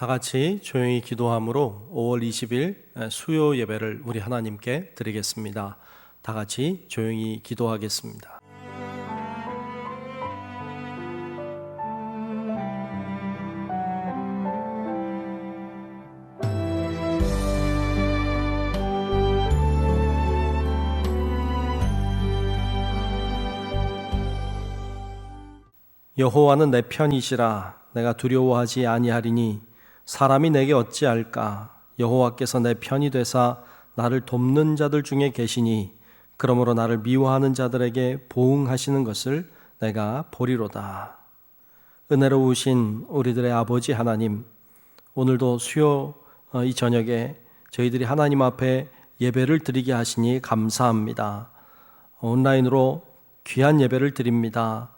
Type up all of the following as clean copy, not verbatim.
다 같이 조용히 기도함으로 5월 20일 수요 예배를 우리 하나님께 드리겠습니다. 다 같이 조용히 기도하겠습니다. 여호와는 내 편이시라. 내가 두려워하지 아니하리니 사람이 내게 어찌할까. 여호와께서 내 편이 되사 나를 돕는 자들 중에 계시니 그러므로 나를 미워하는 자들에게 보응하시는 것을 내가 보리로다. 은혜로우신 우리들의 아버지 하나님, 오늘도 수요 이 저녁에 저희들이 하나님 앞에 예배를 드리게 하시니 감사합니다. 온라인으로 귀한 예배를 드립니다.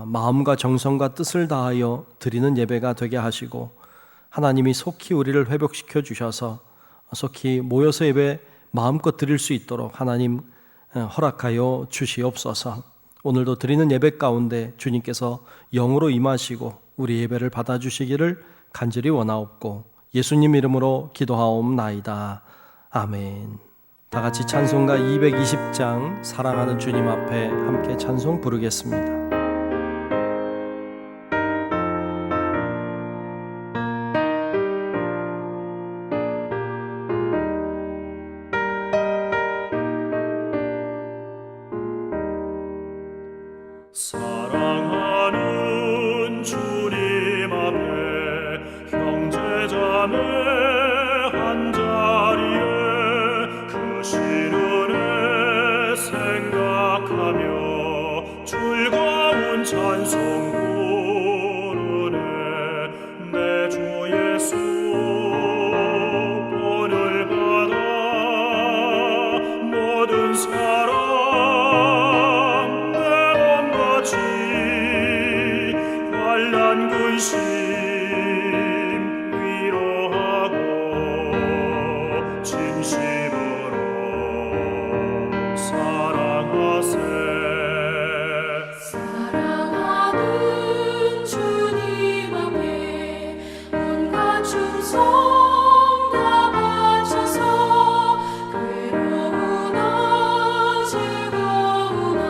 마음과 정성과 뜻을 다하여 드리는 예배가 되게 하시고 하나님이 속히 우리를 회복시켜 주셔서 속히 모여서 예배 마음껏 드릴 수 있도록 하나님 허락하여 주시옵소서. 오늘도 드리는 예배 가운데 주님께서 영으로 임하시고 우리 예배를 받아주시기를 간절히 원하옵고 예수님 이름으로 기도하옵나이다. 아멘. 다 같이 찬송가 220장 사랑하는 주님 앞에 함께 찬송 부르겠습니다. 사랑하는 주님 앞에 형제자매 한자리에 그 시련에 생각하며 즐거운 찬송 부르네. 내 주 예수 본을 받아 모든 사랑 근심 위로하고 진심으로 사랑하세. 사랑하는 주님 앞에 온갖 충성 다 바쳐서 괴로우나 즐거우나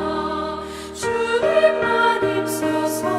주님만 입소서.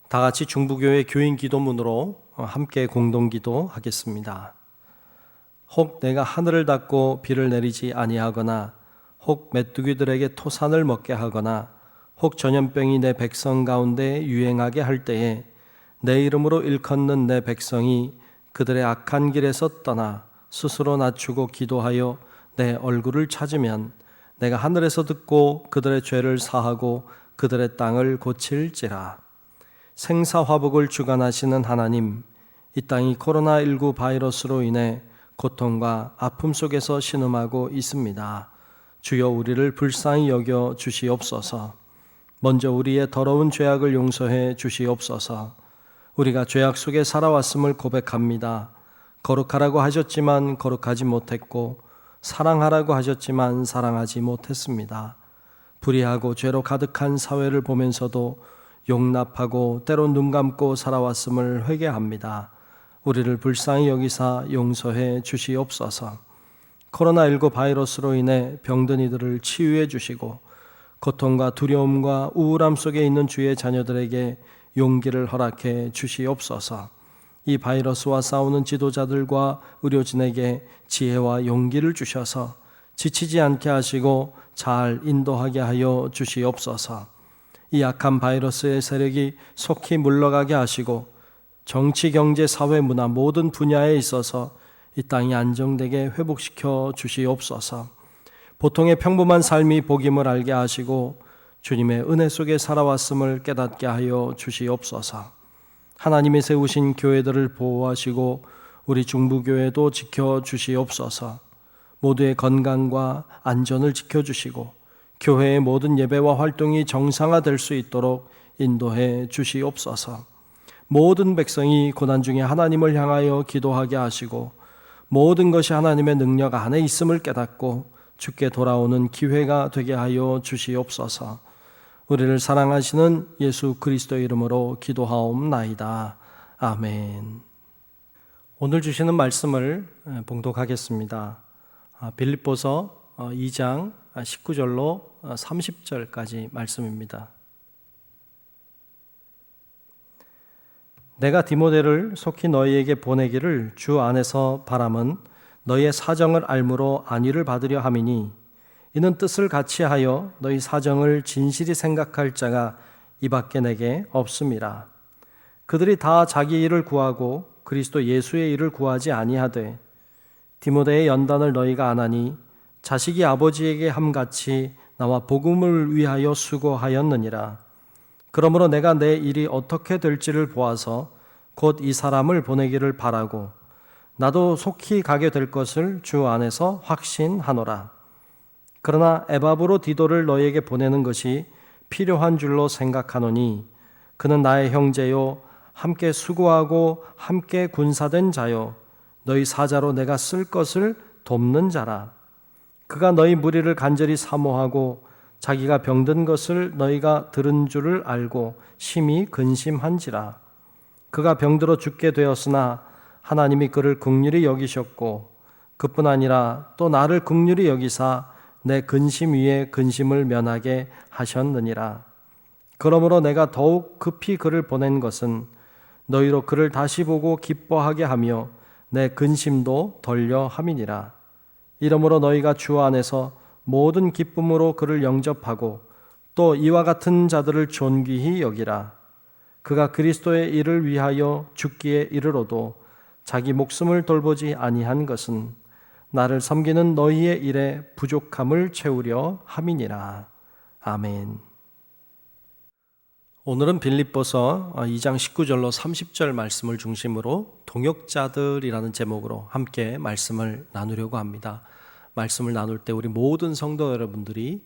다 같이 중부교회 교인 기도문으로 함께 공동기도 하겠습니다. 혹 내가 하늘을 닫고 비를 내리지 아니하거나 혹 메뚜기들에게 토산을 먹게 하거나 혹 전염병이 내 백성 가운데 유행하게 할 때에 내 이름으로 일컫는 내 백성이 그들의 악한 길에서 떠나 스스로 낮추고 기도하여 내 얼굴을 찾으면 내가 하늘에서 듣고 그들의 죄를 사하고 그들의 땅을 고칠지라. 생사화복을 주관하시는 하나님, 이 땅이 코로나19 바이러스로 인해 고통과 아픔 속에서 신음하고 있습니다. 주여 우리를 불쌍히 여겨 주시옵소서. 먼저 우리의 더러운 죄악을 용서해 주시옵소서. 우리가 죄악 속에 살아왔음을 고백합니다. 거룩하라고 하셨지만 거룩하지 못했고 사랑하라고 하셨지만 사랑하지 못했습니다. 불의하고 죄로 가득한 사회를 보면서도 용납하고 때로 눈 감고 살아왔음을 회개합니다. 우리를 불쌍히 여기사 용서해 주시옵소서. 코로나19 바이러스로 인해 병든 이들을 치유해 주시고 고통과 두려움과 우울함 속에 있는 주의 자녀들에게 용기를 허락해 주시옵소서. 이 바이러스와 싸우는 지도자들과 의료진에게 지혜와 용기를 주셔서 지치지 않게 하시고 잘 인도하게 하여 주시옵소서. 이 악한 바이러스의 세력이 속히 물러가게 하시고 정치, 경제, 사회, 문화 모든 분야에 있어서 이 땅이 안정되게 회복시켜 주시옵소서. 보통의 평범한 삶이 복임을 알게 하시고 주님의 은혜 속에 살아왔음을 깨닫게 하여 주시옵소서. 하나님이 세우신 교회들을 보호하시고 우리 중부교회도 지켜주시옵소서. 모두의 건강과 안전을 지켜주시고 교회의 모든 예배와 활동이 정상화될 수 있도록 인도해 주시옵소서. 모든 백성이 고난 중에 하나님을 향하여 기도하게 하시고 모든 것이 하나님의 능력 안에 있음을 깨닫고 주께 돌아오는 기회가 되게 하여 주시옵소서. 우리를 사랑하시는 예수 그리스도의 이름으로 기도하옵나이다. 아멘. 오늘 주시는 말씀을 봉독하겠습니다. 빌립보서 2장 19절로 30절까지 말씀입니다. 내가 디모데를 속히 너희에게 보내기를 주 안에서 바람은 너희의 사정을 알므로 안위를 받으려 함이니 이는 뜻을 같이 하여 너희 사정을 진실히 생각할 자가 이밖에 내게 없음이라. 그들이 다 자기 일을 구하고 그리스도 예수의 일을 구하지 아니하되 디모데의 연단을 너희가 안하니 자식이 아버지에게 함같이 나와 복음을 위하여 수고하였느니라. 그러므로 내가 내 일이 어떻게 될지를 보아서 곧 이 사람을 보내기를 바라고 나도 속히 가게 될 것을 주 안에서 확신하노라. 그러나 에바브로 디도를 너희에게 보내는 것이 필요한 줄로 생각하노니 그는 나의 형제요 함께 수고하고 함께 군사된 자요 너희 사자로 내가 쓸 것을 돕는 자라. 그가 너희 무리를 간절히 사모하고 자기가 병든 것을 너희가 들은 줄을 알고 심히 근심한지라. 그가 병들어 죽게 되었으나 하나님이 그를 긍휼히 여기셨고 그뿐 아니라 또 나를 긍휼히 여기사 내 근심 위에 근심을 면하게 하셨느니라. 그러므로 내가 더욱 급히 그를 보낸 것은 너희로 그를 다시 보고 기뻐하게 하며 내 근심도 덜려 함이니라. 이러므로 너희가 주 안에서 모든 기쁨으로 그를 영접하고 또 이와 같은 자들을 존귀히 여기라. 그가 그리스도의 일을 위하여 죽기에 이르러도 자기 목숨을 돌보지 아니한 것은 나를 섬기는 너희의 일에 부족함을 채우려 함이니라. 아멘. 오늘은 빌립보서 2장 19절로 30절 말씀을 중심으로 동역자들이라는 제목으로 함께 말씀을 나누려고 합니다. 말씀을 나눌 때 우리 모든 성도 여러분들이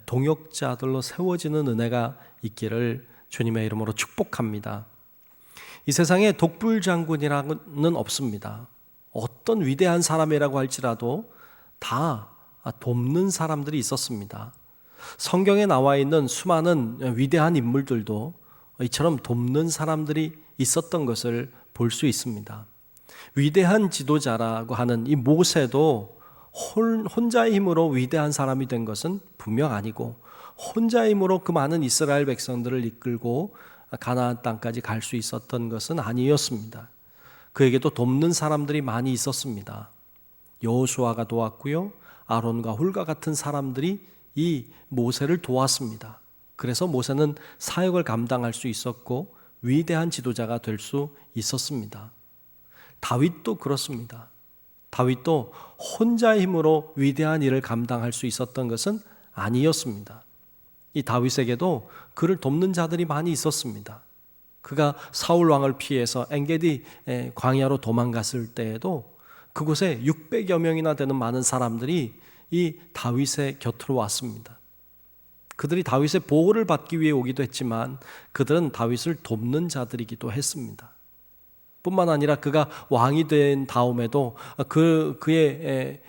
동역자들로 세워지는 은혜가 있기를 주님의 이름으로 축복합니다. 이 세상에 독불장군이라는 없습니다. 어떤 위대한 사람이라고 할지라도 다 돕는 사람들이 있었습니다. 성경에 나와 있는 수많은 위대한 인물들도 이처럼 돕는 사람들이 있었던 것을 볼 수 있습니다. 위대한 지도자라고 하는 이 모세도 혼자의 힘으로 위대한 사람이 된 것은 분명 아니고 혼자의 힘으로 그 많은 이스라엘 백성들을 이끌고 가나안 땅까지 갈 수 있었던 것은 아니었습니다. 그에게도 돕는 사람들이 많이 있었습니다. 여호수아가 도왔고요, 아론과 훌과 같은 사람들이 이 모세를 도왔습니다. 그래서 모세는 사역을 감당할 수 있었고 위대한 지도자가 될 수 있었습니다. 다윗도 그렇습니다. 다윗도 혼자의 힘으로 위대한 일을 감당할 수 있었던 것은 아니었습니다. 이 다윗에게도 그를 돕는 자들이 많이 있었습니다. 그가 사울 왕을 피해서 엔게디 광야로 도망갔을 때에도 그곳에 600여 명이나 되는 많은 사람들이 이 다윗의 곁으로 왔습니다. 그들이 다윗의 보호를 받기 위해 오기도 했지만 그들은 다윗을 돕는 자들이기도 했습니다. 뿐만 아니라 그가 왕이 된 다음에도 그의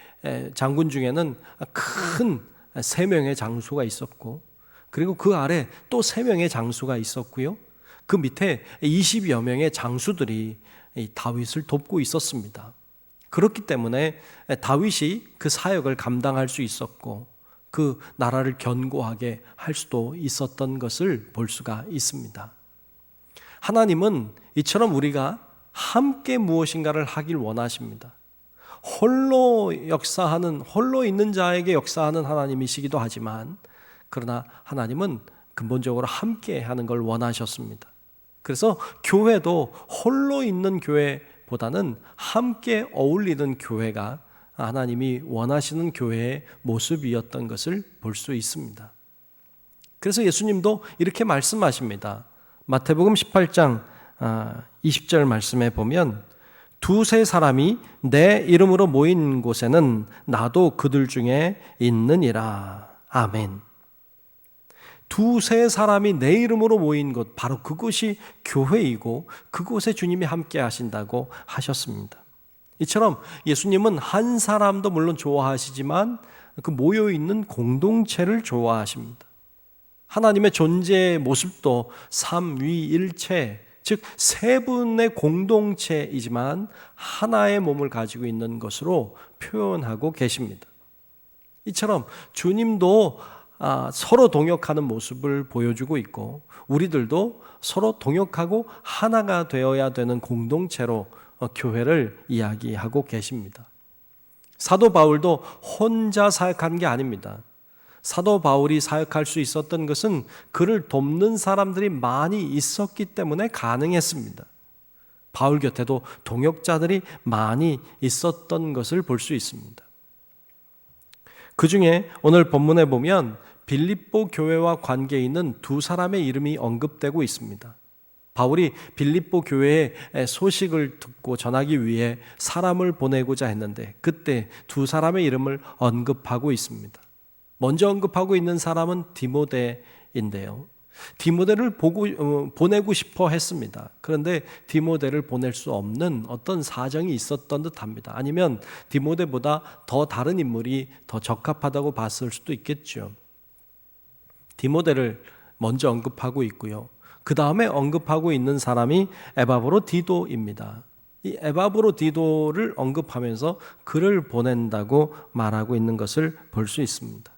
장군 중에는 큰 3명의 장수가 있었고 그리고 그 아래 또 3명의 장수가 있었고요. 그 밑에 20여 명의 장수들이 이 다윗을 돕고 있었습니다. 그렇기 때문에 다윗이 그 사역을 감당할 수 있었고 그 나라를 견고하게 할 수도 있었던 것을 볼 수가 있습니다. 하나님은 이처럼 우리가 함께 무엇인가를 하길 원하십니다. 홀로 있는 자에게 역사하는 하나님이시기도 하지만 그러나 하나님은 근본적으로 함께 하는 걸 원하셨습니다. 그래서 교회도 홀로 있는 교회보다는 함께 어울리는 교회가 하나님이 원하시는 교회의 모습이었던 것을 볼 수 있습니다. 그래서 예수님도 이렇게 말씀하십니다. 마태복음 18장 20절 말씀에 보면 두세 사람이 내 이름으로 모인 곳에는 나도 그들 중에 있느니라. 아멘. 두세 사람이 내 이름으로 모인 곳, 바로 그곳이 교회이고 그곳에 주님이 함께 하신다고 하셨습니다. 이처럼 예수님은 한 사람도 물론 좋아하시지만 그 모여있는 공동체를 좋아하십니다. 하나님의 존재의 모습도 삼위일체, 즉 세 분의 공동체이지만 하나의 몸을 가지고 있는 것으로 표현하고 계십니다. 이처럼 주님도 서로 동역하는 모습을 보여주고 있고 우리들도 서로 동역하고 하나가 되어야 되는 공동체로 교회를 이야기하고 계십니다. 사도 바울도 혼자 사역한 게 아닙니다. 사도 바울이 사역할 수 있었던 것은 그를 돕는 사람들이 많이 있었기 때문에 가능했습니다. 바울 곁에도 동역자들이 많이 있었던 것을 볼 수 있습니다. 그 중에 오늘 본문에 보면 빌립보 교회와 관계 있는 두 사람의 이름이 언급되고 있습니다. 바울이 빌립보 교회의 소식을 듣고 전하기 위해 사람을 보내고자 했는데 그때 두 사람의 이름을 언급하고 있습니다. 먼저 언급하고 있는 사람은 디모데인데요. 디모데를 보내고 싶어 했습니다. 그런데 디모데를 보낼 수 없는 어떤 사정이 있었던 듯합니다. 아니면 디모데보다 더 다른 인물이 더 적합하다고 봤을 수도 있겠죠. 디모데를 먼저 언급하고 있고요. 그 다음에 언급하고 있는 사람이 에바브로디도입니다. 이 에바브로디도를 언급하면서 그를 보낸다고 말하고 있는 것을 볼 수 있습니다.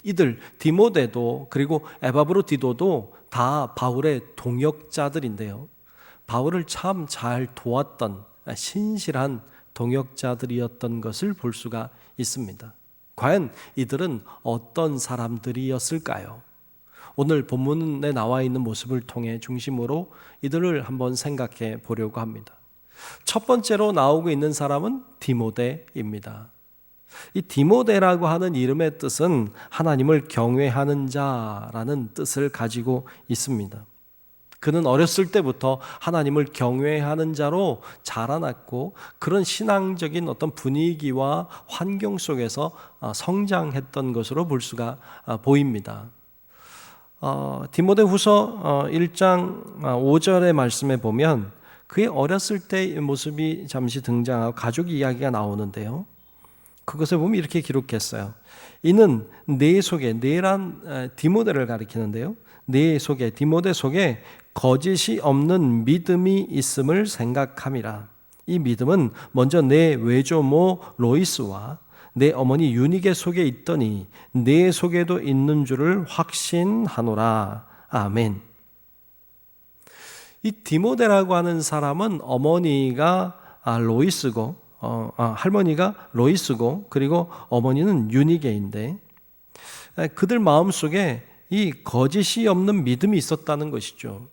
이들 디모데도 그리고 에바브로디도도 다 바울의 동역자들인데요. 바울을 참 잘 도왔던 신실한 동역자들이었던 것을 볼 수가 있습니다. 과연 이들은 어떤 사람들이었을까요? 오늘 본문에 나와 있는 모습을 통해 중심으로 이들을 한번 생각해 보려고 합니다. 첫 번째로 나오고 있는 사람은 디모데입니다. 이 디모데라고 하는 이름의 뜻은 하나님을 경외하는 자라는 뜻을 가지고 있습니다. 그는 어렸을 때부터 하나님을 경외하는 자로 자라났고 그런 신앙적인 어떤 분위기와 환경 속에서 성장했던 것으로 볼 수가 보입니다. 디모데후서 1장 5절의 말씀에 보면 그의 어렸을 때의 모습이 잠시 등장하고 가족 이야기가 나오는데요. 그것을 보면 이렇게 기록했어요. 이는 내 속에, 내란 디모데를 가리키는데요. 내 속에, 디모데 속에 거짓이 없는 믿음이 있음을 생각함이라. 이 믿음은 먼저 내 외조모 로이스와 내 어머니 유니게 속에 있더니 내 속에도 있는 줄을 확신하노라. 아멘. 이 디모데라고 하는 사람은 어머니가 로이스고 할머니가 로이스고 그리고 어머니는 유니게인데 그들 마음속에 이 거짓이 없는 믿음이 있었다는 것이죠.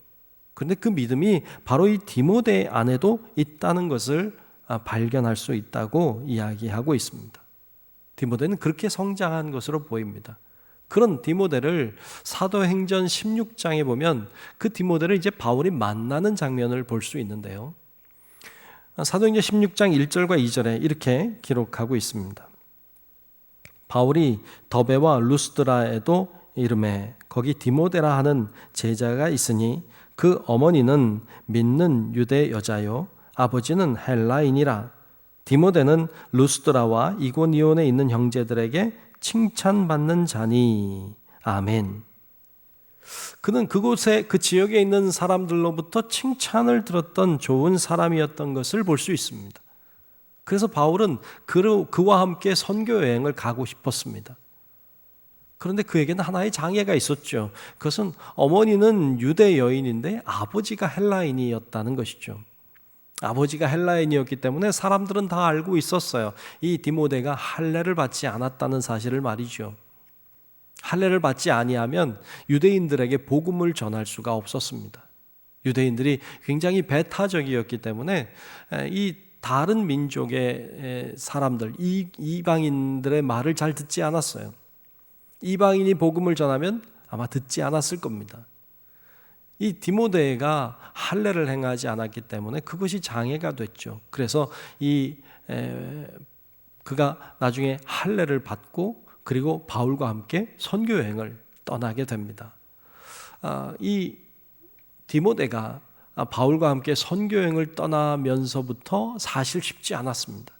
그런데 그 믿음이 바로 이 디모데 안에도 있다는 것을 발견할 수 있다고 이야기하고 있습니다. 디모데는 그렇게 성장한 것으로 보입니다. 그런 디모데를 사도행전 16장에 보면 그 디모데를 이제 바울이 만나는 장면을 볼 수 있는데요. 사도행전 16장 1절과 2절에 이렇게 기록하고 있습니다. 바울이 더베와 루스드라에도 이름에 거기 디모데라 하는 제자가 있으니 그 어머니는 믿는 유대 여자요 아버지는 헬라인이라. 디모데는 루스드라와 이고니온에 있는 형제들에게 칭찬받는 자니. 아멘. 그는 그곳에 그 지역에 있는 사람들로부터 칭찬을 들었던 좋은 사람이었던 것을 볼 수 있습니다. 그래서 바울은 그와 함께 선교 여행을 가고 싶었습니다. 그런데 그에게는 하나의 장애가 있었죠. 그것은 어머니는 유대 여인인데 아버지가 헬라인이었다는 것이죠. 아버지가 헬라인이었기 때문에 사람들은 다 알고 있었어요. 이 디모데가 할례를 받지 않았다는 사실을 말이죠. 할례를 받지 아니하면 유대인들에게 복음을 전할 수가 없었습니다. 유대인들이 굉장히 배타적이었기 때문에 이 다른 민족의 사람들, 이방인들의 말을 잘 듣지 않았어요. 이방인이 복음을 전하면 아마 듣지 않았을 겁니다. 이 디모데가 할례를 행하지 않았기 때문에 그것이 장애가 됐죠. 그래서 그가 나중에 할례를 받고 그리고 바울과 함께 선교 여행을 떠나게 됩니다. 이 디모데가 바울과 함께 선교 여행을 떠나면서부터 사실 쉽지 않았습니다.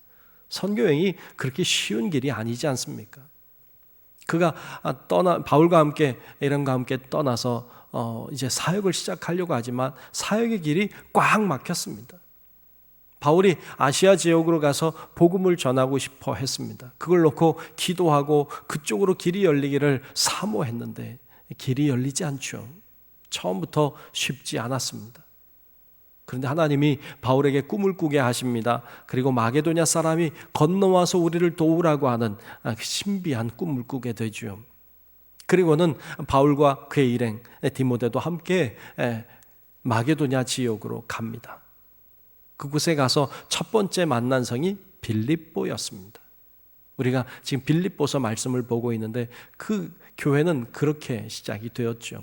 선교 여행이 그렇게 쉬운 길이 아니지 않습니까? 그가 바울과 함께 에런과 함께 떠나서 이제 사역을 시작하려고 하지만 사역의 길이 꽉 막혔습니다. 바울이 아시아 지역으로 가서 복음을 전하고 싶어 했습니다. 그걸 놓고 기도하고 그쪽으로 길이 열리기를 사모했는데 길이 열리지 않죠. 처음부터 쉽지 않았습니다. 그런데 하나님이 바울에게 꿈을 꾸게 하십니다. 그리고 마게도냐 사람이 건너와서 우리를 도우라고 하는 신비한 꿈을 꾸게 되죠. 그리고는 바울과 그의 일행 디모데도 함께 마게도냐 지역으로 갑니다. 그곳에 가서 첫 번째 만난 성이 빌립보였습니다. 우리가 지금 빌립보서 말씀을 보고 있는데 그 교회는 그렇게 시작이 되었죠.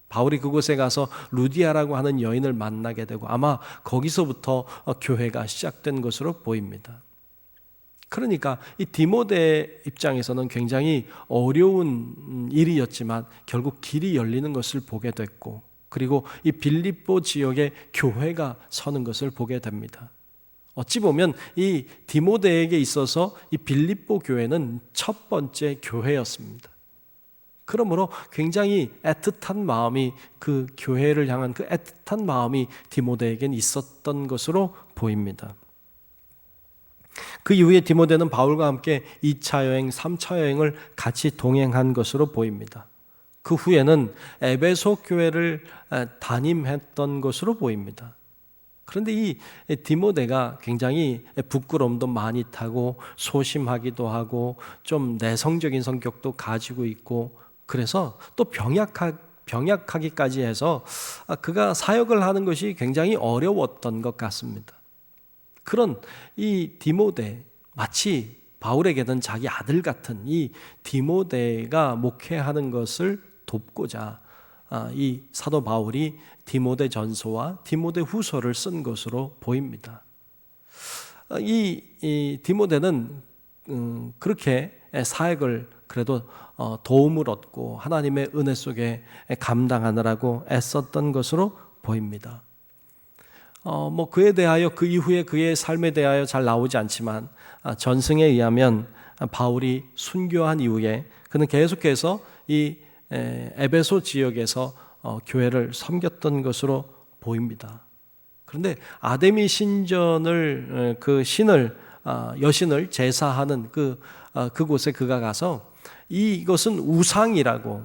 바울이 그곳에 가서 루디아라고 하는 여인을 만나게 되고 아마 거기서부터 교회가 시작된 것으로 보입니다. 그러니까 이 디모데 입장에서는 굉장히 어려운 일이었지만 결국 길이 열리는 것을 보게 됐고 그리고 이 빌립보 지역에 교회가 서는 것을 보게 됩니다. 어찌 보면 이 디모데에게 있어서 이 빌립보 교회는 첫 번째 교회였습니다. 그러므로 굉장히 애틋한 마음이 그 교회를 향한 그 애틋한 마음이 디모데에겐 있었던 것으로 보입니다. 그 이후에 디모데는 바울과 함께 2차 여행, 3차 여행을 같이 동행한 것으로 보입니다. 그 후에는 에베소 교회를 담임했던 것으로 보입니다. 그런데 이 디모데가 굉장히 부끄러움도 많이 타고 소심하기도 하고 좀 내성적인 성격도 가지고 있고 그래서 또 병약하기까지 해서 그가 사역을 하는 것이 굉장히 어려웠던 것 같습니다. 그런 이 디모데, 마치 바울에게는 자기 아들 같은 이 디모데가 목회하는 것을 돕고자 이 사도 바울이 디모데 전서와 디모데 후서를 쓴 것으로 보입니다. 이 디모데는 그렇게 사역을 그래도 도움을 얻고 하나님의 은혜 속에 감당하느라고 애썼던 것으로 보입니다. 그에 대하여 그 이후에 그의 삶에 대하여 잘 나오지 않지만 전승에 의하면 바울이 순교한 이후에 그는 계속해서 이 에베소 지역에서 교회를 섬겼던 것으로 보입니다. 그런데 아데미 신전을 그 신을 여신을 제사하는 그곳에 그가 가서 이것은 우상이라고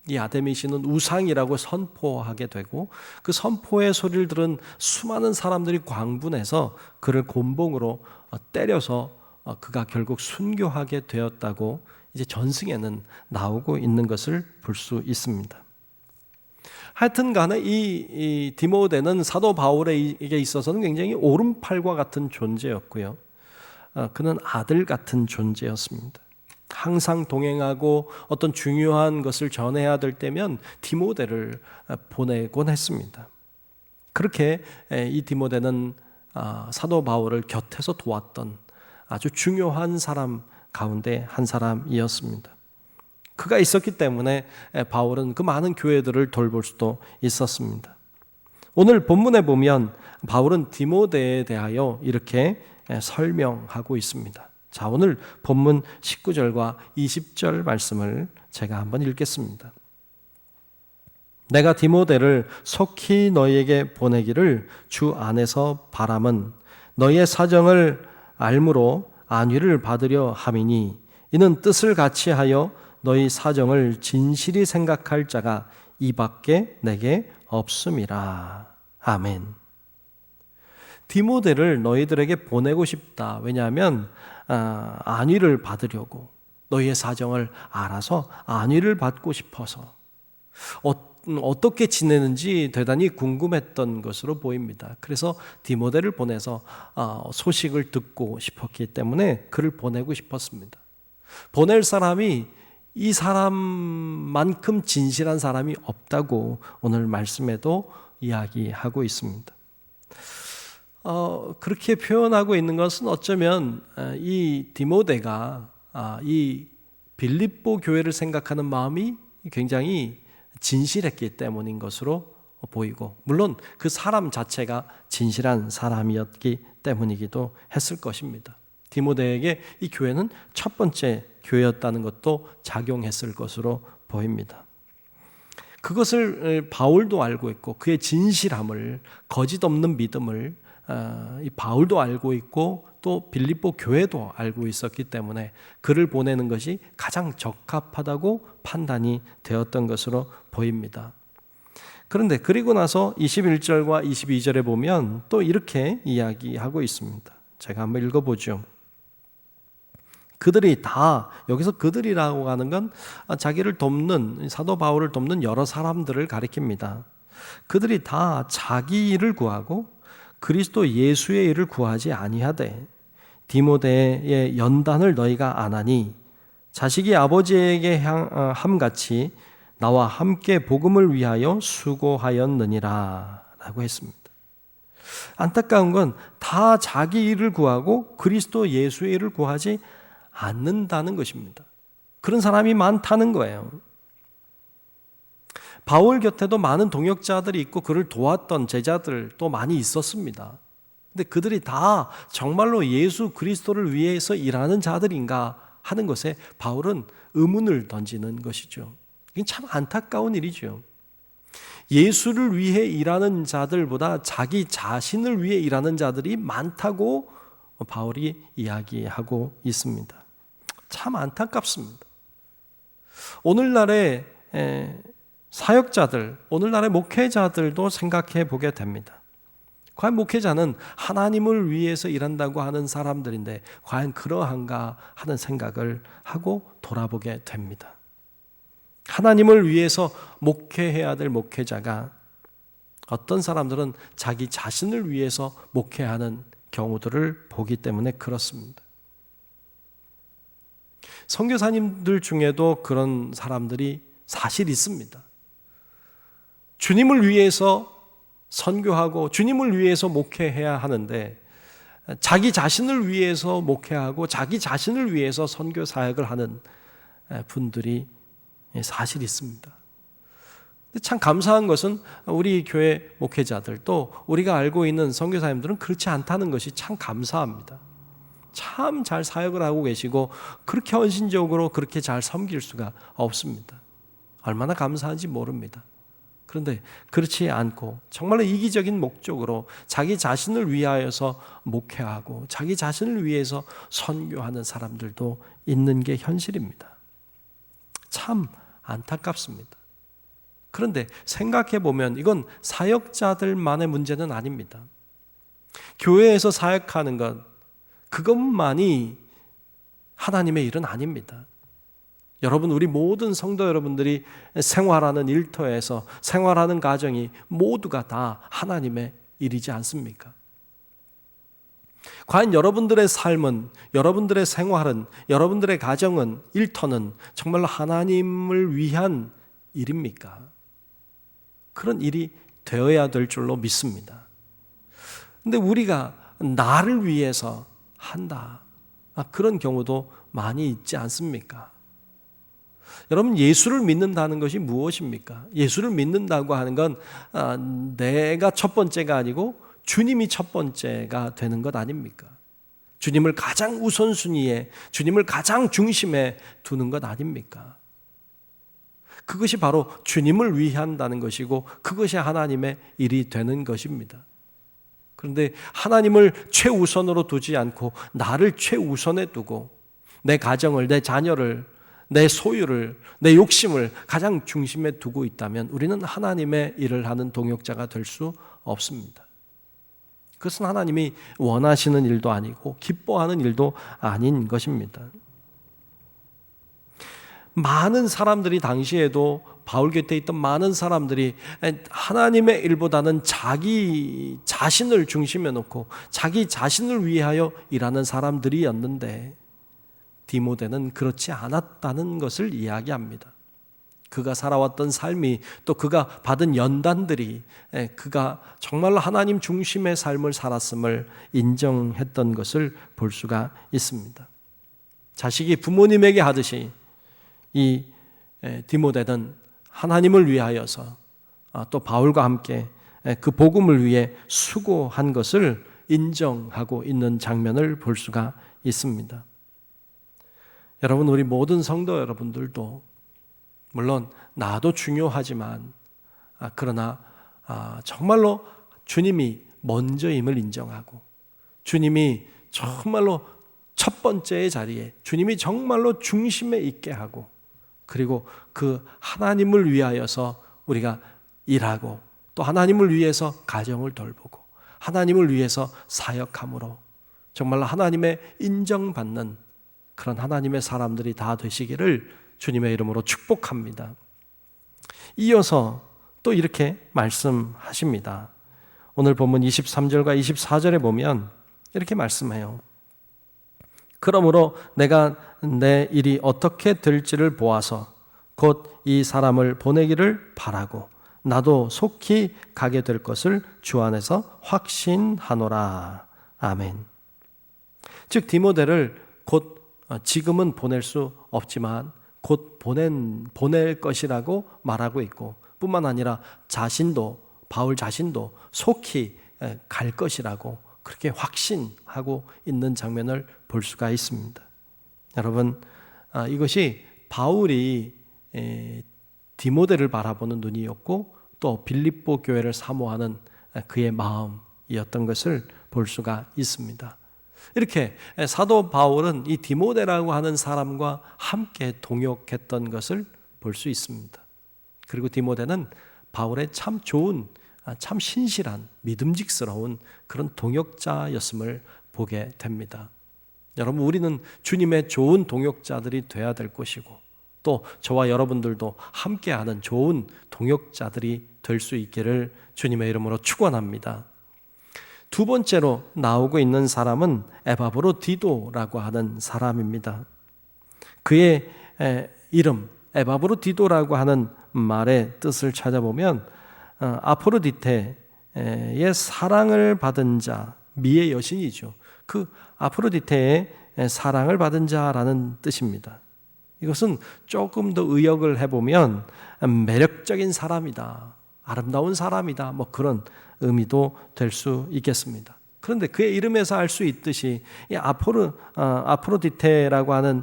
이 아데미 신은 우상이라고 선포하게 되고 그 선포의 소리를 들은 수많은 사람들이 광분해서 그를 곤봉으로 때려서 그가 결국 순교하게 되었다고 이제 전승에는 나오고 있는 것을 볼 수 있습니다. 하여튼 간에 이 디모데는 사도 바울에게 있어서는 굉장히 오른팔과 같은 존재였고요. 그는 아들 같은 존재였습니다. 항상 동행하고 어떤 중요한 것을 전해야 될 때면 디모데를 보내곤 했습니다. 그렇게 이 디모데는 사도 바울을 곁에서 도왔던 아주 중요한 사람 가운데 한 사람이었습니다. 그가 있었기 때문에 바울은 그 많은 교회들을 돌볼 수도 있었습니다. 오늘 본문에 보면 바울은 디모데에 대하여 이렇게 설명하고 있습니다. 자, 오늘 본문 19절과 20절 말씀을 제가 한번 읽겠습니다. 내가 디모데를 속히 너희에게 보내기를 주 안에서 바람은 너희의 사정을 알므로 안위를 받으려 함이니 이는 뜻을 같이 하여 너희 사정을 진실히 생각할 자가 이밖에 내게 없음이라. 아멘. 디모데를 너희들에게 보내고 싶다. 왜냐하면 안위를 받으려고, 너희의 사정을 알아서 안위를 받고 싶어서 어떻게 지내는지 대단히 궁금했던 것으로 보입니다. 그래서 디모데를 보내서 소식을 듣고 싶었기 때문에 그를 보내고 싶었습니다. 보낼 사람이 이 사람만큼 진실한 사람이 없다고 오늘 말씀에도 이야기하고 있습니다. 그렇게 표현하고 있는 것은 어쩌면 이 디모데가 이 빌립보 교회를 생각하는 마음이 굉장히 진실했기 때문인 것으로 보이고, 물론 그 사람 자체가 진실한 사람이었기 때문이기도 했을 것입니다. 디모데에게 이 교회는 첫 번째 교회였다는 것도 작용했을 것으로 보입니다. 그것을 바울도 알고 있고, 그의 진실함을, 거짓 없는 믿음을 이 바울도 알고 있고 또 빌립보 교회도 알고 있었기 때문에 그를 보내는 것이 가장 적합하다고 판단이 되었던 것으로 보입니다. 그런데 그리고 나서 21절과 22절에 보면 또 이렇게 이야기하고 있습니다. 제가 한번 읽어보죠. 그들이 다, 여기서 그들이라고 하는 건 자기를 돕는, 사도 바울을 돕는 여러 사람들을 가리킵니다. 그들이 다 자기 일을 구하고 그리스도 예수의 일을 구하지 아니하되 디모데의 연단을 너희가 아나니 자식이 아버지에게 함같이 나와 함께 복음을 위하여 수고하였느니라 라고 했습니다. 안타까운 건 다 자기 일을 구하고 그리스도 예수의 일을 구하지 않는다는 것입니다. 그런 사람이 많다는 거예요. 바울 곁에도 많은 동역자들이 있고 그를 도왔던 제자들도 많이 있었습니다. 근데 그들이 다 정말로 예수 그리스도를 위해서 일하는 자들인가 하는 것에 바울은 의문을 던지는 것이죠. 이게 참 안타까운 일이죠. 예수를 위해 일하는 자들보다 자기 자신을 위해 일하는 자들이 많다고 바울이 이야기하고 있습니다. 참 안타깝습니다. 오늘날의 사역자들, 오늘날의 목회자들도 생각해 보게 됩니다. 과연 목회자는 하나님을 위해서 일한다고 하는 사람들인데 과연 그러한가 하는 생각을 하고 돌아보게 됩니다. 하나님을 위해서 목회해야 될 목회자가 어떤 사람들은 자기 자신을 위해서 목회하는 경우들을 보기 때문에 그렇습니다. 선교사님들 중에도 그런 사람들이 사실 있습니다. 주님을 위해서 선교하고 주님을 위해서 목회해야 하는데 자기 자신을 위해서 목회하고 자기 자신을 위해서 선교 사역을 하는 분들이 사실 있습니다. 참 감사한 것은 우리 교회 목회자들 또 우리가 알고 있는 선교사님들은 그렇지 않다는 것이 참 감사합니다. 참 잘 사역을 하고 계시고 그렇게 헌신적으로 그렇게 잘 섬길 수가 없습니다. 얼마나 감사한지 모릅니다. 그런데 그렇지 않고 정말로 이기적인 목적으로 자기 자신을 위하여서 목회하고 자기 자신을 위해서 선교하는 사람들도 있는 게 현실입니다. 참 안타깝습니다. 그런데 생각해 보면 이건 사역자들만의 문제는 아닙니다. 교회에서 사역하는 것, 그것만이 하나님의 일은 아닙니다. 여러분, 우리 모든 성도 여러분들이 생활하는 일터에서 생활하는 가정이 모두가 다 하나님의 일이지 않습니까? 과연 여러분들의 삶은, 여러분들의 생활은, 여러분들의 가정은, 일터는 정말로 하나님을 위한 일입니까? 그런 일이 되어야 될 줄로 믿습니다. 근데 우리가 나를 위해서 한다, 그런 경우도 많이 있지 않습니까? 여러분, 예수를 믿는다는 것이 무엇입니까? 예수를 믿는다고 하는 건 내가 첫 번째가 아니고 주님이 첫 번째가 되는 것 아닙니까? 주님을 가장 우선순위에, 주님을 가장 중심에 두는 것 아닙니까? 그것이 바로 주님을 위한다는 것이고 그것이 하나님의 일이 되는 것입니다. 그런데 하나님을 최우선으로 두지 않고 나를 최우선에 두고 내 가정을, 내 자녀를, 내 소유를, 내 욕심을 가장 중심에 두고 있다면 우리는 하나님의 일을 하는 동역자가 될 수 없습니다. 그것은 하나님이 원하시는 일도 아니고 기뻐하는 일도 아닌 것입니다. 많은 사람들이 당시에도 바울 곁에 있던 많은 사람들이 하나님의 일보다는 자기 자신을 중심에 놓고 자기 자신을 위하여 일하는 사람들이었는데 디모데는 그렇지 않았다는 것을 이야기합니다. 그가 살아왔던 삶이 또 그가 받은 연단들이 그가 정말로 하나님 중심의 삶을 살았음을 인정했던 것을 볼 수가 있습니다. 자식이 부모님에게 하듯이 이 디모데는 하나님을 위하여서 또 바울과 함께 그 복음을 위해 수고한 것을 인정하고 있는 장면을 볼 수가 있습니다. 여러분, 우리 모든 성도 여러분들도 물론 나도 중요하지만 그러나 정말로 주님이 먼저임을 인정하고 주님이 정말로 첫 번째의 자리에 주님이 정말로 중심에 있게 하고 그리고 그 하나님을 위하여서 우리가 일하고 또 하나님을 위해서 가정을 돌보고 하나님을 위해서 사역함으로 정말로 하나님의 인정받는 그런 하나님의 사람들이 다 되시기를 주님의 이름으로 축복합니다. 이어서 또 이렇게 말씀하십니다. 오늘 본문 23절과 24절에 보면 이렇게 말씀해요. 그러므로 내가 내 일이 어떻게 될지를 보아서 곧 이 사람을 보내기를 바라고 나도 속히 가게 될 것을 주 안에서 확신하노라. 아멘. 즉 디모데를 곧 지금은 보낼 수 없지만 곧 보낼 것이라고 말하고 있고 뿐만 아니라 바울 자신도 속히 갈 것이라고 그렇게 확신하고 있는 장면을 볼 수가 있습니다. 여러분, 이것이 바울이 디모데를 바라보는 눈이었고 또 빌립보 교회를 사모하는 그의 마음이었던 것을 볼 수가 있습니다. 이렇게 사도 바울은 이 디모데라고 하는 사람과 함께 동역했던 것을 볼 수 있습니다. 그리고 디모데는 바울의 참 좋은, 참 신실한, 믿음직스러운 그런 동역자였음을 보게 됩니다. 여러분, 우리는 주님의 좋은 동역자들이 되어야 될 것이고 또 저와 여러분들도 함께하는 좋은 동역자들이 될 수 있기를 주님의 이름으로 축원합니다. 두 번째로 나오고 있는 사람은 에바브로디도라고 하는 사람입니다. 그의 이름 에바브로디도라고 하는 말의 뜻을 찾아보면 아프로디테의 사랑을 받은 자, 미의 여신이죠. 그 아프로디테의 사랑을 받은 자라는 뜻입니다. 이것은 조금 더 의역을 해보면 매력적인 사람이다, 아름다운 사람이다, 뭐 그런 의미도 될 수 있겠습니다. 그런데 그의 이름에서 알 수 있듯이 이 아프로디테라고 하는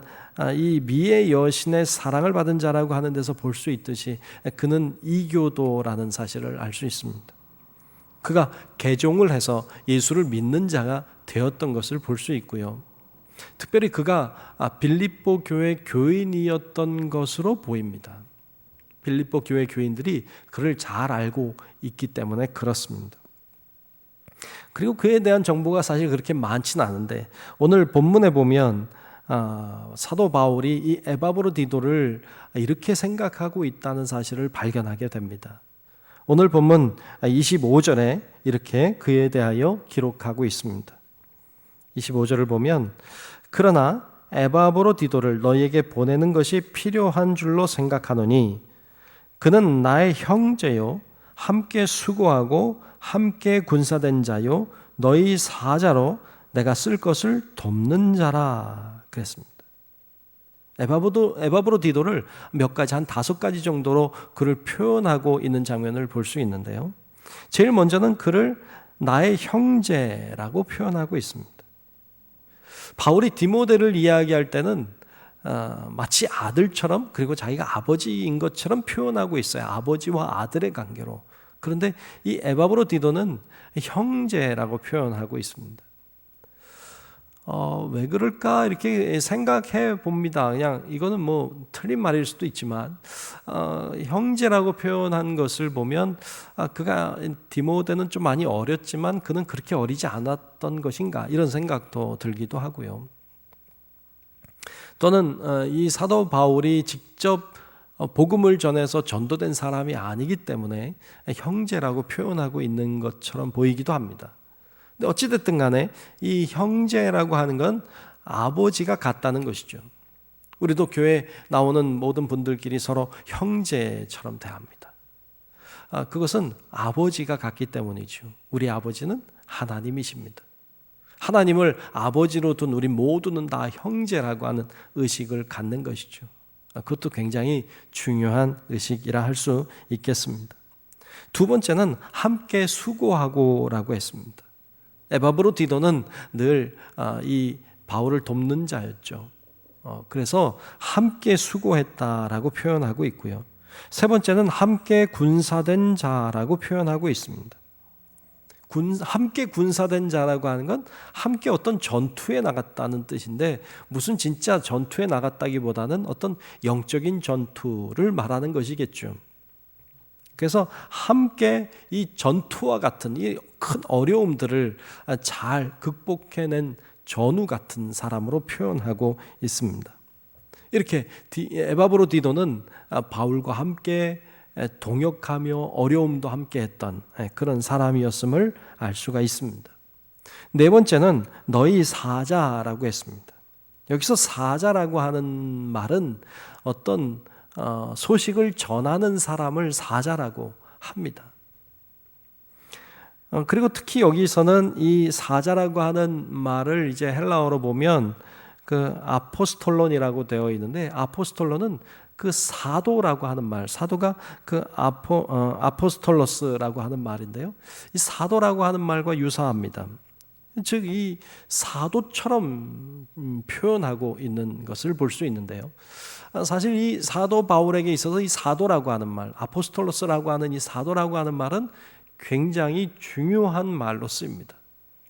이 미의 여신의 사랑을 받은 자라고 하는 데서 볼 수 있듯이 그는 이교도라는 사실을 알 수 있습니다. 그가 개종을 해서 예수를 믿는 자가 되었던 것을 볼 수 있고요. 특별히 그가 빌립보 교회 교인이었던 것으로 보입니다. 빌립보 교회 교인들이 그를 잘 알고 있기 때문에 그렇습니다. 그리고 그에 대한 정보가 사실 그렇게 많지는 않은데 오늘 본문에 보면 사도 바울이 이 에바브로디도를 이렇게 생각하고 있다는 사실을 발견하게 됩니다. 오늘 본문 25절에 이렇게 그에 대하여 기록하고 있습니다. 25절을 보면 그러나 에바브로디도를 너희에게 보내는 것이 필요한 줄로 생각하노니 그는 나의 형제요 함께 수고하고 함께 군사된 자요 너희 사자로 내가 쓸 것을 돕는 자라 그랬습니다. 에바브로디도를 몇 가지 한 5가지 정도로 그를 표현하고 있는 장면을 볼 수 있는데요. 제일 먼저는 그를 나의 형제라고 표현하고 있습니다. 바울이 디모데를 이야기할 때는 마치 아들처럼 그리고 자기가 아버지인 것처럼 표현하고 있어요. 아버지와 아들의 관계로. 그런데 이 에바브로디도는 형제라고 표현하고 있습니다. 왜 그럴까 이렇게 생각해 봅니다. 그냥 이거는 뭐 틀린 말일 수도 있지만 형제라고 표현한 것을 보면 그가 디모데는 좀 많이 어렸지만 그는 그렇게 어리지 않았던 것인가 이런 생각도 들기도 하고요. 또는 이 사도 바울이 직접 복음을 전해서 전도된 사람이 아니기 때문에 형제라고 표현하고 있는 것처럼 보이기도 합니다. 근데 어찌됐든 간에 이 형제라고 하는 건 아버지가 같다는 것이죠. 우리도 교회에 나오는 모든 분들끼리 서로 형제처럼 대합니다. 그것은 아버지가 같기 때문이죠. 우리 아버지는 하나님이십니다. 하나님을 아버지로 둔 우리 모두는 다 형제라고 하는 의식을 갖는 것이죠. 그것도 굉장히 중요한 의식이라 할 수 있겠습니다. 두 번째는 함께 수고하고라고 했습니다. 에바브로디도는 늘 이 바울을 돕는 자였죠. 그래서 함께 수고했다라고 표현하고 있고요. 세 번째는 함께 군사된 자라고 표현하고 있습니다. 함께 군사된 자라고 하는 건 함께 어떤 전투에 나갔다는 뜻인데 무슨 진짜 전투에 나갔다기보다는 어떤 영적인 전투를 말하는 것이겠죠. 그래서 함께 이 전투와 같은 이 큰 어려움들을 잘 극복해낸 전우 같은 사람으로 표현하고 있습니다. 이렇게 에바브로디도는 바울과 함께 동역하며 어려움도 함께 했던 그런 사람이었음을 알 수가 있습니다. 네 번째는 너희 사자라고 했습니다. 여기서 사자라고 하는 말은 어떤 소식을 전하는 사람을 사자라고 합니다. 그리고 특히 여기서는 이 사자라고 하는 말을 이제 헬라어로 보면 그 아포스톨론이라고 되어 있는데 아포스톨론은 그 사도라고 하는 말, 사도가 그 아포스톨로스라고 하는 말인데요. 이 사도라고 하는 말과 유사합니다. 즉 이 사도처럼 표현하고 있는 것을 볼 수 있는데요. 사실 이 사도 바울에게 있어서 이 사도라고 하는 말, 아포스톨로스라고 하는 이 사도라고 하는 말은 굉장히 중요한 말로 쓰입니다.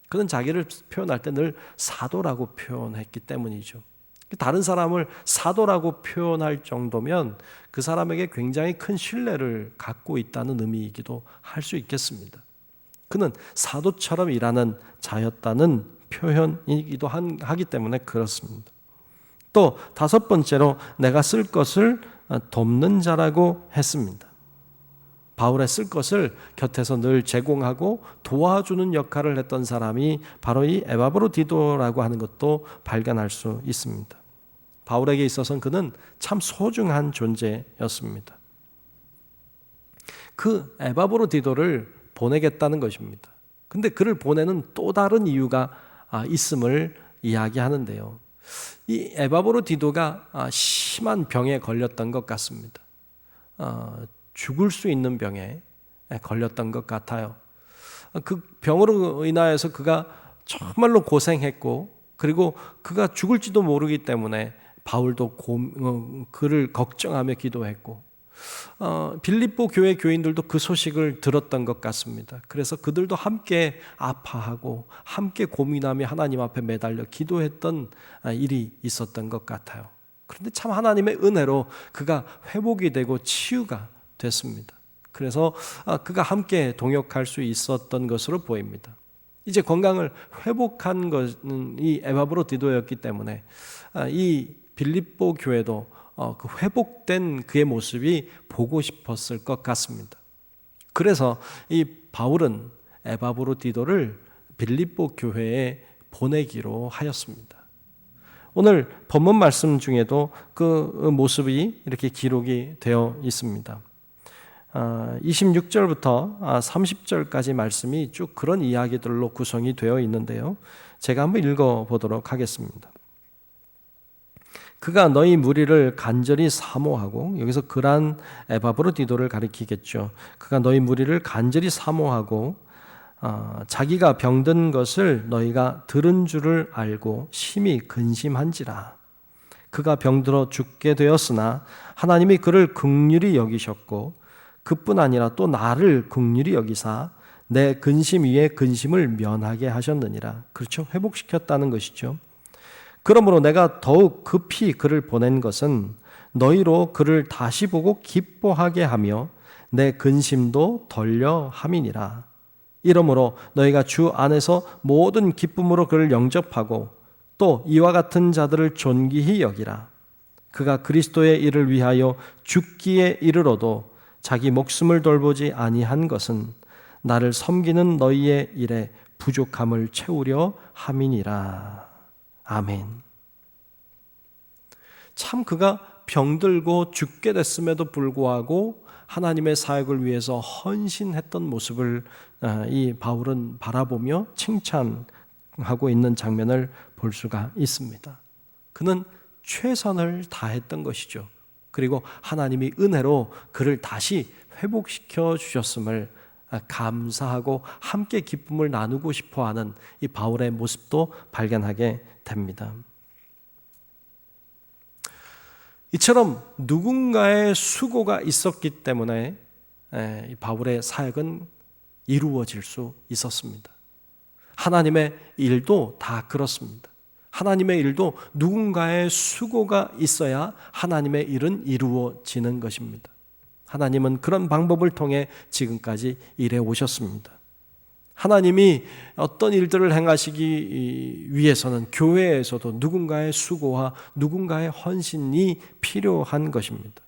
그는 자기를 표현할 때 늘 사도라고 표현했기 때문이죠. 다른 사람을 사도라고 표현할 정도면 그 사람에게 굉장히 큰 신뢰를 갖고 있다는 의미이기도 할 수 있겠습니다. 그는 사도처럼 일하는 자였다는 표현이기도 하기 때문에 그렇습니다. 또 다섯 번째로 내가 쓸 것을 돕는 자라고 했습니다. 바울의 쓸 것을 곁에서 늘 제공하고 도와주는 역할을 했던 사람이 바로 이 에바브로디도라고 하는 것도 발견할 수 있습니다. 바울에게 있어서는 그는 참 소중한 존재였습니다. 그 에바브로디도를 보내겠다는 것입니다. 근데 그를 보내는 또 다른 이유가 있음을 이야기하는데요. 이 에바브로디도가 심한 병에 걸렸던 것 같습니다. 죽을 수 있는 병에 걸렸던 것 같아요. 그 병으로 인하여서 그가 정말로 고생했고 그리고 그가 죽을지도 모르기 때문에 바울도 그를 걱정하며 기도했고 빌립보 교회 교인들도 그 소식을 들었던 것 같습니다. 그래서 그들도 함께 아파하고 함께 고민하며 하나님 앞에 매달려 기도했던 일이 있었던 것 같아요. 그런데 참 하나님의 은혜로 그가 회복이 되고 치유가 됐습니다. 그래서 그가 함께 동역할 수 있었던 것으로 보입니다. 이제 건강을 회복한 것은 이 에바브로디도였기 때문에 이 빌립보 교회도 그 회복된 그의 모습이 보고 싶었을 것 같습니다. 그래서 이 바울은 에바브로디도를 빌립보 교회에 보내기로 하였습니다. 오늘 본문 말씀 중에도 그 모습이 이렇게 기록이 되어 있습니다. 26절부터 30절까지 말씀이 쭉 그런 이야기들로 구성이 되어 있는데요. 제가 한번 읽어보도록 하겠습니다. 그가 너희 무리를 간절히 사모하고, 여기서 그란 에바브로디도를 가리키겠죠. 그가 너희 무리를 간절히 사모하고 자기가 병든 것을 너희가 들은 줄을 알고 심히 근심한지라. 그가 병들어 죽게 되었으나 하나님이 그를 긍휼히 여기셨고 그뿐 아니라 또 나를 긍휼히 여기사 내 근심 위에 근심을 면하게 하셨느니라. 그렇죠? 회복시켰다는 것이죠. 그러므로 내가 더욱 급히 그를 보낸 것은 너희로 그를 다시 보고 기뻐하게 하며 내 근심도 덜려 함이니라. 이러므로 너희가 주 안에서 모든 기쁨으로 그를 영접하고 또 이와 같은 자들을 존귀히 여기라. 그가 그리스도의 일을 위하여 죽기에 이르러도 자기 목숨을 돌보지 아니한 것은 나를 섬기는 너희의 일에 부족함을 채우려 함이니라. 아멘. 참 그가 병들고 죽게 됐음에도 불구하고 하나님의 사역을 위해서 헌신했던 모습을 이 바울은 바라보며 칭찬하고 있는 장면을 볼 수가 있습니다. 그는 최선을 다했던 것이죠. 그리고 하나님이 은혜로 그를 다시 회복시켜 주셨음을 감사하고 함께 기쁨을 나누고 싶어하는 이 바울의 모습도 발견하게 됩니다. 이처럼 누군가의 수고가 있었기 때문에 이 바울의 사역은 이루어질 수 있었습니다. 하나님의 일도 다 그렇습니다. 하나님의 일도 누군가의 수고가 있어야 하나님의 일은 이루어지는 것입니다. 하나님은 그런 방법을 통해 지금까지 일해 오셨습니다. 하나님이 어떤 일들을 행하시기 위해서는 교회에서도 누군가의 수고와 누군가의 헌신이 필요한 것입니다.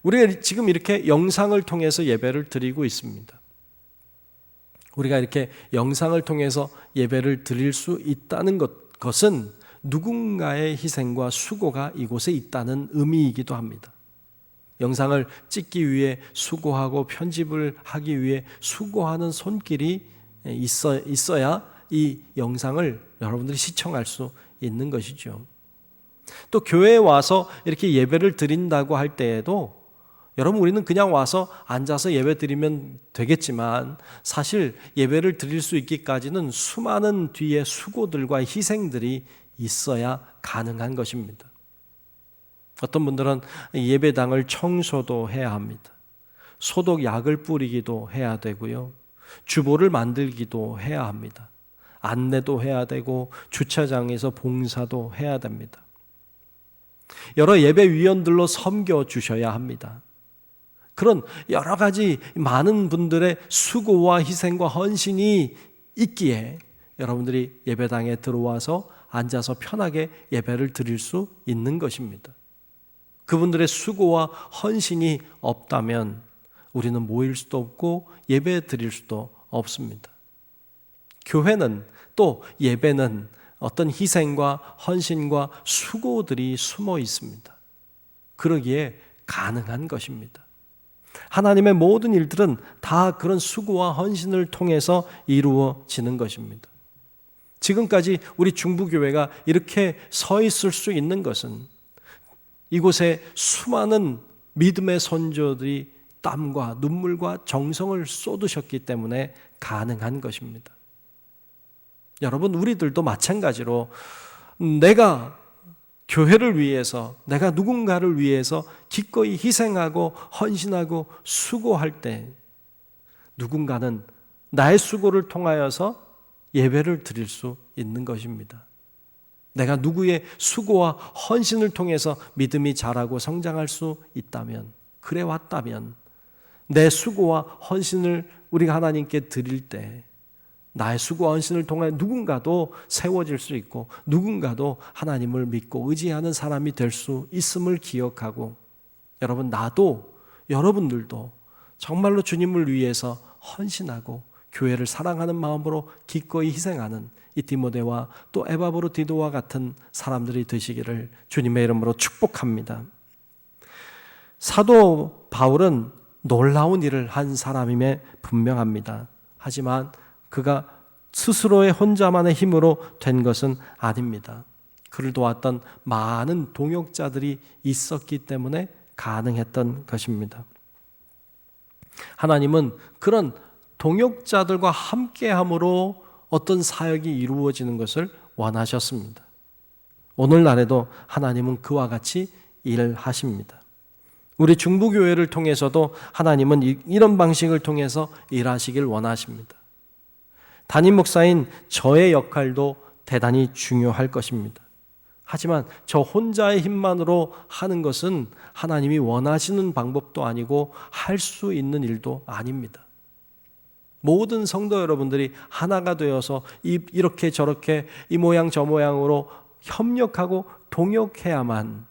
우리가 지금 이렇게 영상을 통해서 예배를 드리고 있습니다. 우리가 이렇게 영상을 통해서 예배를 드릴 수 있다는 것은 누군가의 희생과 수고가 이곳에 있다는 의미이기도 합니다. 영상을 찍기 위해 수고하고 편집을 하기 위해 수고하는 손길이 있어야 이 영상을 여러분들이 시청할 수 있는 것이죠. 또 교회에 와서 이렇게 예배를 드린다고 할 때에도 여러분 우리는 그냥 와서 앉아서 예배 드리면 되겠지만 사실 예배를 드릴 수 있기까지는 수많은 뒤에 수고들과 희생들이 있어야 가능한 것입니다. 어떤 분들은 예배당을 청소도 해야 합니다. 소독약을 뿌리기도 해야 되고요. 주보를 만들기도 해야 합니다. 안내도 해야 되고 주차장에서 봉사도 해야 됩니다. 여러 예배위원들로 섬겨주셔야 합니다. 그런 여러 가지 많은 분들의 수고와 희생과 헌신이 있기에 여러분들이 예배당에 들어와서 앉아서 편하게 예배를 드릴 수 있는 것입니다. 그분들의 수고와 헌신이 없다면 우리는 모일 수도 없고 예배 드릴 수도 없습니다. 교회는 또 예배는 어떤 희생과 헌신과 수고들이 숨어 있습니다. 그러기에 가능한 것입니다. 하나님의 모든 일들은 다 그런 수고와 헌신을 통해서 이루어지는 것입니다. 지금까지 우리 중부교회가 이렇게 서 있을 수 있는 것은 이곳에 수많은 믿음의 선조들이 땀과 눈물과 정성을 쏟으셨기 때문에 가능한 것입니다. 여러분, 우리들도 마찬가지로 내가 교회를 위해서, 내가 누군가를 위해서 기꺼이 희생하고 헌신하고 수고할 때 누군가는 나의 수고를 통하여서 예배를 드릴 수 있는 것입니다. 내가 누구의 수고와 헌신을 통해서 믿음이 자라고 성장할 수 있다면, 그래 왔다면 내 수고와 헌신을 우리가 하나님께 드릴 때 나의 수고와 헌신을 통해 누군가도 세워질 수 있고 누군가도 하나님을 믿고 의지하는 사람이 될 수 있음을 기억하고, 여러분, 나도 여러분들도 정말로 주님을 위해서 헌신하고 교회를 사랑하는 마음으로 기꺼이 희생하는 이 디모데와 또 에바브로디도와 같은 사람들이 되시기를 주님의 이름으로 축복합니다. 사도 바울은 놀라운 일을 한 사람임에 분명합니다. 하지만 그가 스스로의 혼자만의 힘으로 된 것은 아닙니다. 그를 도왔던 많은 동역자들이 있었기 때문에 가능했던 것입니다. 하나님은 그런 동역자들과 함께함으로 어떤 사역이 이루어지는 것을 원하셨습니다. 오늘날에도 하나님은 그와 같이 일하십니다. 우리 중부교회를 통해서도 하나님은 이런 방식을 통해서 일하시길 원하십니다. 담임 목사인 저의 역할도 대단히 중요할 것입니다. 하지만 저 혼자의 힘만으로 하는 것은 하나님이 원하시는 방법도 아니고 할 수 있는 일도 아닙니다. 모든 성도 여러분들이 하나가 되어서 이렇게 저렇게 이 모양 저 모양으로 협력하고 동역해야만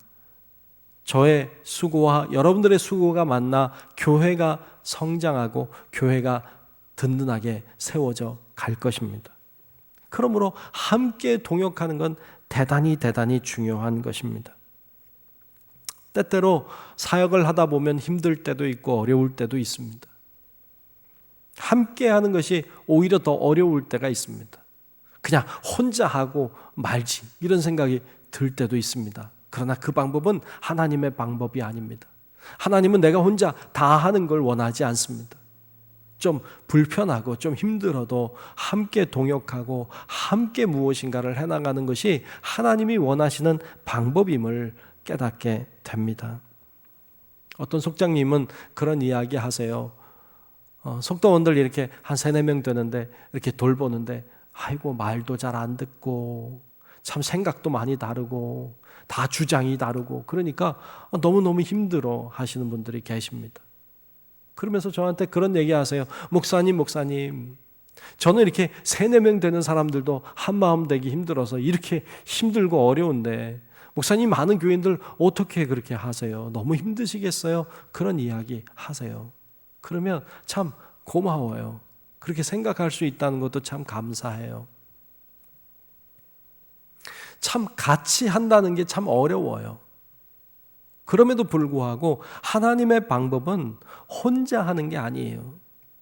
저의 수고와 여러분들의 수고가 만나 교회가 성장하고 교회가 든든하게 세워져 갈 것입니다. 그러므로 함께 동역하는 건 대단히 중요한 것입니다. 때때로 사역을 하다 보면 힘들 때도 있고 어려울 때도 있습니다. 함께 하는 것이 오히려 더 어려울 때가 있습니다. 그냥 혼자 하고 말지 이런 생각이 들 때도 있습니다. 그러나 그 방법은 하나님의 방법이 아닙니다. 하나님은 내가 혼자 다 하는 걸 원하지 않습니다. 좀 불편하고 좀 힘들어도 함께 동역하고 함께 무엇인가를 해나가는 것이 하나님이 원하시는 방법임을 깨닫게 됩니다. 어떤 속장님은 그런 이야기 하세요. 속도원들 이렇게 한 3-4명 되는데 이렇게 돌보는데 아이고 말도 잘 안 듣고 참 생각도 많이 다르고 다 주장이 다르고 그러니까 너무너무 힘들어 하시는 분들이 계십니다. 그러면서 저한테 그런 얘기 하세요. 목사님 저는 이렇게 3-4명 되는 사람들도 한마음 되기 힘들어서 이렇게 힘들고 어려운데 목사님 많은 교인들 어떻게 그렇게 하세요? 너무 힘드시겠어요? 그런 이야기 하세요. 그러면 참 고마워요. 그렇게 생각할 수 있다는 것도 참 감사해요. 참 같이 한다는 게 참 어려워요. 그럼에도 불구하고 하나님의 방법은 혼자 하는 게 아니에요.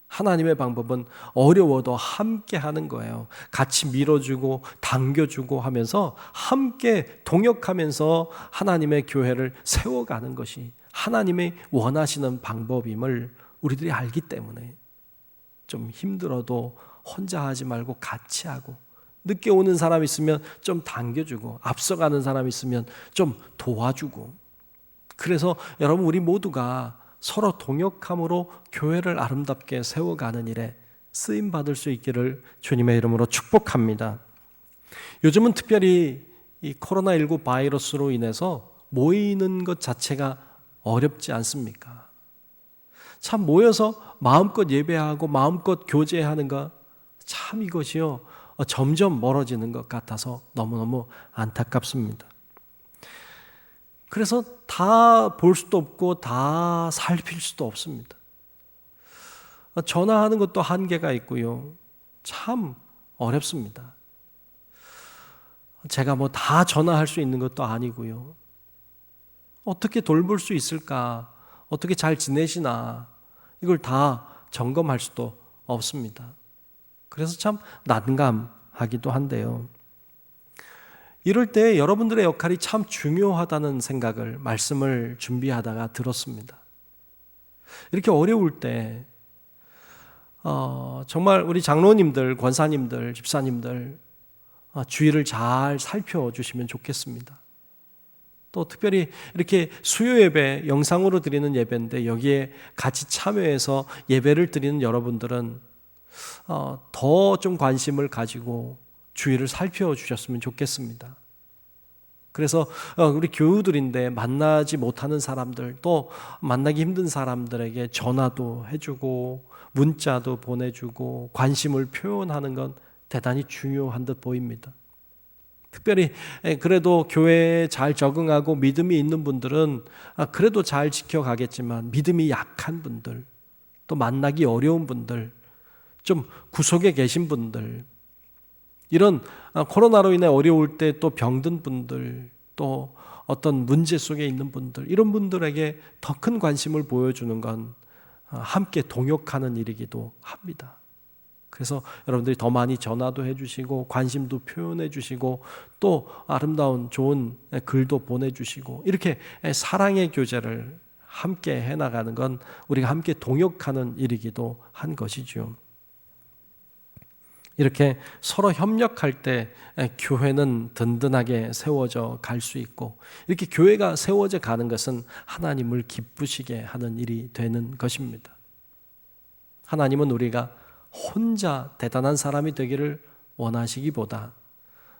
하나님의 방법은 어려워도 함께 하는 거예요. 같이 밀어주고 당겨주고 하면서 함께 동역하면서 하나님의 교회를 세워가는 것이 하나님의 원하시는 방법임을 우리들이 알기 때문에 좀 힘들어도 혼자 하지 말고 같이 하고 늦게 오는 사람 있으면 좀 당겨주고 앞서가는 사람 있으면 좀 도와주고 그래서 여러분 우리 모두가 서로 동역함으로 교회를 아름답게 세워가는 일에 쓰임받을 수 있기를 주님의 이름으로 축복합니다. 요즘은 특별히 이 코로나19 바이러스로 인해서 모이는 것 자체가 어렵지 않습니까? 참 모여서 마음껏 예배하고 마음껏 교제하는 것 참 이것이요 점점 멀어지는 것 같아서 너무너무 안타깝습니다. 그래서 다 볼 수도 없고 다 살필 수도 없습니다. 전화하는 것도 한계가 있고요. 참 어렵습니다. 제가 뭐 다 전화할 수 있는 것도 아니고요. 어떻게 돌볼 수 있을까? 어떻게 잘 지내시나? 이걸 다 점검할 수도 없습니다. 그래서 참 난감하기도 한데요. 이럴 때 여러분들의 역할이 참 중요하다는 생각을 말씀을 준비하다가 들었습니다. 이렇게 어려울 때 정말 우리 장로님들, 권사님들, 집사님들 주의를 잘 살펴주시면 좋겠습니다. 또 특별히 이렇게 수요 예배, 영상으로 드리는 예배인데 여기에 같이 참여해서 예배를 드리는 여러분들은 더 좀 관심을 가지고 주의를 살펴주셨으면 좋겠습니다. 그래서 우리 교우들인데 만나지 못하는 사람들 또 만나기 힘든 사람들에게 전화도 해주고 문자도 보내주고 관심을 표현하는 건 대단히 중요한 듯 보입니다. 특별히 그래도 교회에 잘 적응하고 믿음이 있는 분들은 그래도 잘 지켜가겠지만 믿음이 약한 분들 또 만나기 어려운 분들 좀 구석에 계신 분들 이런 코로나로 인해 어려울 때 또 병든 분들 또 어떤 문제 속에 있는 분들 이런 분들에게 더 큰 관심을 보여주는 건 함께 동역하는 일이기도 합니다. 그래서 여러분들이 더 많이 전화도 해주시고 관심도 표현해 주시고 또 아름다운 좋은 글도 보내주시고 이렇게 사랑의 교제를 함께 해나가는 건 우리가 함께 동역하는 일이기도 한 것이죠. 이렇게 서로 협력할 때 교회는 든든하게 세워져 갈 수 있고, 이렇게 교회가 세워져 가는 것은 하나님을 기쁘시게 하는 일이 되는 것입니다. 하나님은 우리가 혼자 대단한 사람이 되기를 원하시기보다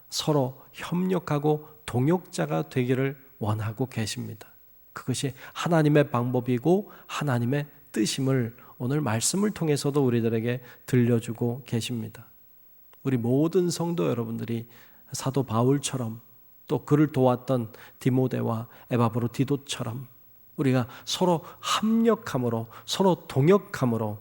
서로 협력하고 동역자가 되기를 원하고 계십니다. 그것이 하나님의 방법이고 하나님의 뜻임을 오늘 말씀을 통해서도 우리들에게 들려주고 계십니다. 우리 모든 성도 여러분들이 사도 바울처럼, 또 그를 도왔던 디모데와 에바브로디도처럼 우리가 서로 합력함으로, 서로 동역함으로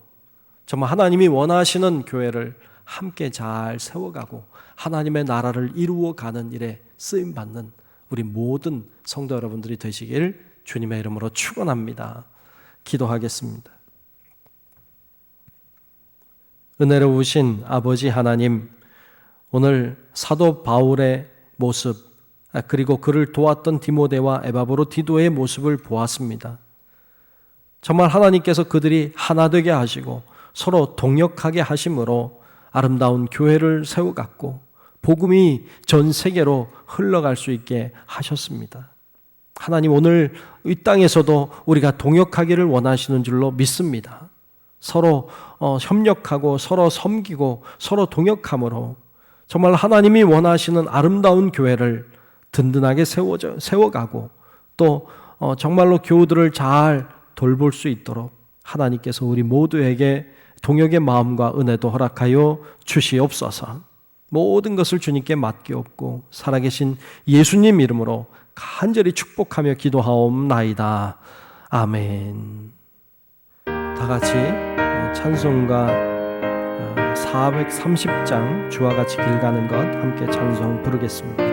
정말 하나님이 원하시는 교회를 함께 잘 세워가고 하나님의 나라를 이루어가는 일에 쓰임받는 우리 모든 성도 여러분들이 되시길 주님의 이름으로 축원합니다. 기도하겠습니다. 은혜로우신 아버지 하나님, 오늘 사도 바울의 모습, 그리고 그를 도왔던 디모데와 에바브로디도의 모습을 보았습니다. 정말 하나님께서 그들이 하나 되게 하시고 서로 동역하게 하심으로 아름다운 교회를 세워갔고 복음이 전 세계로 흘러갈 수 있게 하셨습니다. 하나님, 오늘 이 땅에서도 우리가 동역하기를 원하시는 줄로 믿습니다. 서로 협력하고 서로 섬기고 서로 동역함으로 정말 하나님이 원하시는 아름다운 교회를 든든하게 세워가고 또 정말로 교우들을 잘 돌볼 수 있도록 하나님께서 우리 모두에게 동역의 마음과 은혜도 허락하여 주시옵소서. 모든 것을 주님께 맡기옵고 살아계신 예수님 이름으로 간절히 축복하며 기도하옵나이다. 아멘. 다 같이 찬송가 430장 주와 같이 길 가는 것 함께 찬송 부르겠습니다.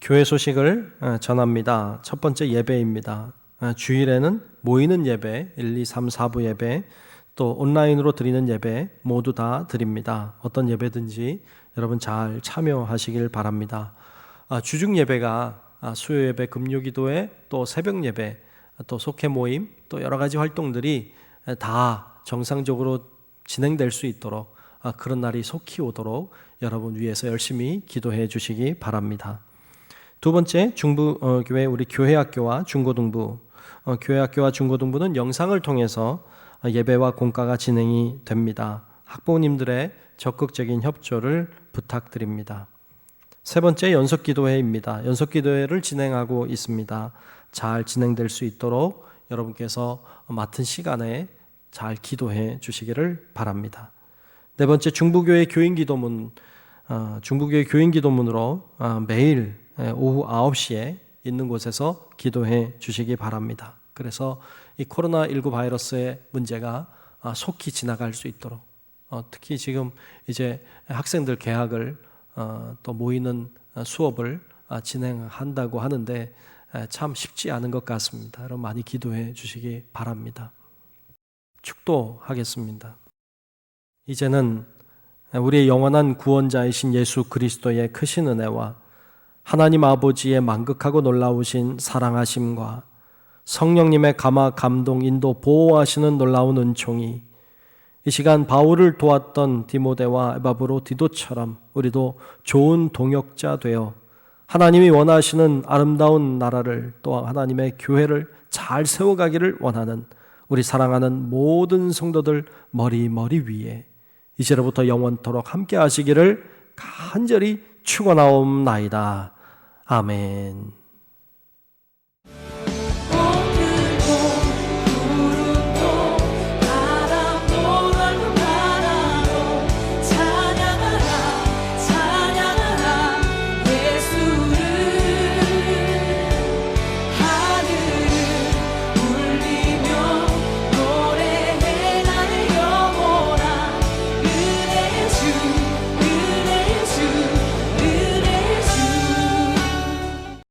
교회 소식을 전합니다. 첫 번째 예배입니다. 주일에는 모이는 예배, 1, 2, 3, 4부 예배, 또 온라인으로 드리는 예배 모두 다 드립니다. 어떤 예배든지 여러분 잘 참여하시길 바랍니다. 주중 예배가 수요 예배, 금요 기도회, 또 새벽 예배, 또 속회 모임, 또 여러 가지 활동들이 다 정상적으로 진행될 수 있도록 그런 날이 속히 오도록 여러분 위해서 열심히 기도해 주시기 바랍니다. 두 번째, 중부교회 우리 교회학교와 중고등부, 교회학교와 중고등부는 영상을 통해서 예배와 공과가 진행이 됩니다. 학부모님들의 적극적인 협조를 부탁드립니다. 세 번째, 연속기도회입니다. 연속기도회를 진행하고 있습니다. 잘 진행될 수 있도록 여러분께서 맡은 시간에 잘 기도해 주시기를 바랍니다. 네 번째, 중부교회 교인기도문, 중부교회 교인기도문으로 매일 오후 9시에 있는 곳에서 기도해 주시기 바랍니다. 그래서 이 코로나19 바이러스의 문제가 속히 지나갈 수 있도록, 특히 지금 이제 학생들 개학을 또 모이는 수업을 진행한다고 하는데 참 쉽지 않은 것 같습니다. 여러분 많이 기도해 주시기 바랍니다. 축도하겠습니다. 이제는 우리의 영원한 구원자이신 예수 그리스도의 크신 은혜와 하나님 아버지의 만극하고 놀라우신 사랑하심과 성령님의 감화, 감동, 인도, 보호하시는 놀라운 은총이 이 시간 바울을 도왔던 디모데와 에바브로디도처럼 우리도 좋은 동역자 되어 하나님이 원하시는 아름다운 나라를, 또 하나님의 교회를 잘 세워가기를 원하는 우리 사랑하는 모든 성도들 머리 위에 이제로부터 영원토록 함께 하시기를 간절히 축원하옵나이다. 아멘.